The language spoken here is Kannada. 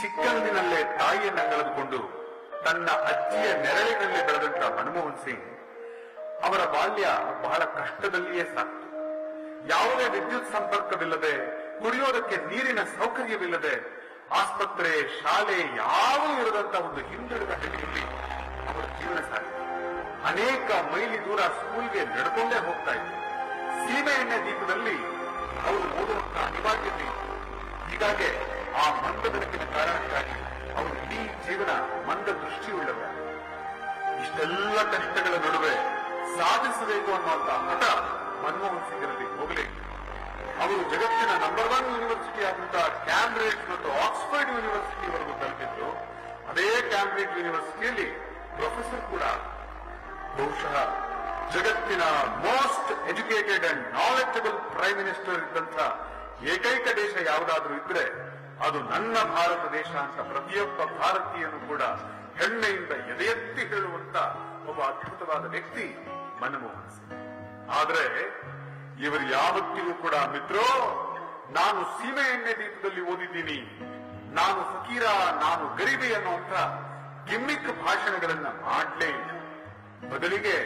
ಚಿಕ್ಕಂದಿನಲ್ಲೇ ತಾಯಿಯನ್ನ ಕಳೆದುಕೊಂಡು ತನ್ನ ಅಜ್ಜಿಯ ನೆರಳಿನಲ್ಲಿ ಬೆಳೆದಂತ ಮನಮೋಹನ್ ಸಿಂಗ್ ಅವರ ಬಾಲ್ಯ ಬಹಳ ಕಷ್ಟದಲ್ಲಿಯೇ ಸಾಕ್ತು. ಯಾವುದೇ ವಿದ್ಯುತ್ ಸಂಪರ್ಕವಿಲ್ಲದೆ, ಕುಡಿಯೋದಕ್ಕೆ ನೀರಿನ ಸೌಕರ್ಯವಿಲ್ಲದೆ, ಆಸ್ಪತ್ರೆ, ಶಾಲೆ ಯಾವೂ ಇರದಂತ ಒಂದು ಹಿಂದುಳಿದ ಹಳ್ಳಿಯಲ್ಲಿ ಅವರ ಜೀವನ ಸಾಗಿತು. ಅನೇಕ ಮೈಲಿ ದೂರ ಸ್ಕೂಲ್ಗೆ ನಡ್ಕೊಂಡೇ ಹೋಗ್ತಾ ಇದ್ರು. ಸೀಮೆ ಎಣ್ಣೆ ದೀಪದಲ್ಲಿ ಅವರು ಓದುವಂತ ಅನಿವಾರ್ಯತೆ ಇತ್ತು. ಹೀಗಾಗಿ ಆ ಮಂದ ಬೆಳಕಿನ ಕಾರಣಕ್ಕಾಗಿ ಅವರು ಇಡೀ ಜೀವನ ಮಂದ ದೃಷ್ಟಿಯುಳ್ಳವರು. ಇಷ್ಟೆಲ್ಲ ಕಷ್ಟಗಳ ನಡುವೆ ಸಾಧಿಸಬೇಕು ಅನ್ನುವಂತ ಹಠ ಮನಮೋಹನ್ ಸಿಂಗರಲ್ಲಿ ಹೋಗಲೇ ಇತ್ತು. ಅವರು ಜಗತ್ತಿನ ನಂಬರ್ 1 ಯೂನಿವರ್ಸಿಟಿ ಆದಂತಹ ಕ್ಯಾಂಬ್ರಿಡ್ಜ್ ಮತ್ತು ಆಕ್ಸ್ಫರ್ಡ್ ಯೂನಿವರ್ಸಿಟಿವರೆಗೂ ತಲುಪಿದ್ರು. ಅದೇ ಕ್ಯಾಂಬ್ರಿಡ್ಜ್ ಯೂನಿವರ್ಸಿಟಿಯಲ್ಲಿ ಪ್ರೊಫೆಸರ್ ಕೂಡ. ಬಹುಶಃ ಜಗತ್ತಿನ most educated and knowledgeable prime minister ಇದ್ದಂತ ಏಕೈಕ ದೇಶ ಯಾವುದಾದ್ರೂ ಇದ್ರೆ ಅದು ನನ್ನ ಭಾರತ ದೇಶ ಅಂತ ಪ್ರತಿಯೊಬ್ಬ ಭಾರತೀಯನು ಕೂಡ ಹೆಮ್ಮೆಯಿಂದ ಎದೆಯೆತ್ತಿ ಹೇಳುವಂತ ಒಬ್ಬ ಅದ್ಭುತವಾದ ವ್ಯಕ್ತಿ ಮನಮೋಹನ್ ಸಿಂಗ್. ಆದ್ರೆ ಇವರು ಯಾವತ್ತಿಗೂ ಕೂಡ ಮಿತ್ರೋ, ನಾನು ಸೀಮೆ ಎಣ್ಣೆ ದೀಪದಲ್ಲಿ ಓದಿದ್ದೀನಿ, ನಾನು ಫಕೀರ, ನಾನು ಗರೀಬಿ ಅನ್ನುವಂತ ಗಿಮ್ಮಿಕ್ ಭಾಷಣಗಳನ್ನ ಮಾಡಲೇ ಇಲ್ಲ. ಬದಲಿಗೆ